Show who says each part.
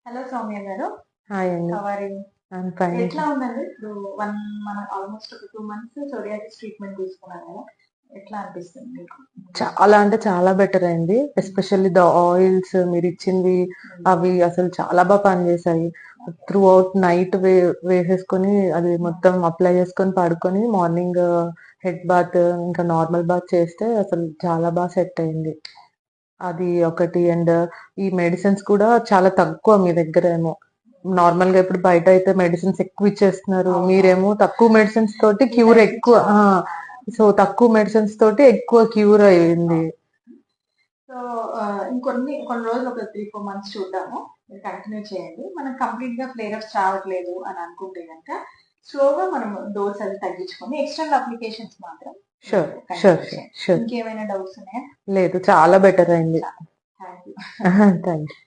Speaker 1: Hello Soumya గారు.
Speaker 2: Hi అండి.
Speaker 1: How are you?
Speaker 2: I'm fine.
Speaker 1: ఎట్లా ఉందండి ఇప్పుడు మన ఆల్మోస్ట్ ఒక 2 మంత్స్ సోరియాసిస్ ట్రీట్మెంట్ తీసుకున్నారు కదా, ఎట్లా అనిపిస్తుంది మీకు?
Speaker 2: చాలా అంటే చాలా బెటర్ అయింది. ఎస్పెషల్లీ ద ఆయిల్స్ మీరు ఇచ్చింది అవి అసలు చాలా బాగా పనిచేశాయి. త్రూ అవుట్ నైట్ వేసేసుకొని అది మొత్తం అప్లై చేసుకొని పడుకొని మార్నింగ్ హెడ్ బాత్ ఇంకా నార్మల్ బాత్ చేస్తే అసలు చాలా బాగా సెట్ అయింది. అది ఒకటి. అండ్ ఈ మెడిసిన్స్ కూడా చాలా తక్కువ మీ దగ్గర ఏమో. నార్మల్ గా ఇప్పుడు బయట అయితే మెడిసిన్స్ ఎక్కువ ఇచ్చేస్తున్నారు, మీరేమో తక్కువ మెడిసిన్స్ తోటి క్యూర్ ఎక్కువ. సో తక్కువ మెడిసిన్స్ తోటి ఎక్కువ క్యూర్ అయింది.
Speaker 1: సో కొన్ని రోజులు ఒక 3-4 మంత్స్ చూద్దాము, మీరు కంటిన్యూ చేయండి. మనం కంప్లీట్ గా ఫ్లేరప్స్ రావట్లేదు అని అనుకుంటే కనుక స్లోగా మనం డోస్ అది తగ్గించుకొని ఎక్స్టర్నల్ అప్లికేషన్స్ మాత్రం
Speaker 2: షూర్ షూర్ షూర్ షూర్.
Speaker 1: ఇంకేమైనా డౌట్స్ ఉన్నాయా?
Speaker 2: లేదు, చాలా బెటర్ అయింది.
Speaker 1: Thank you.
Speaker 2: Thank you.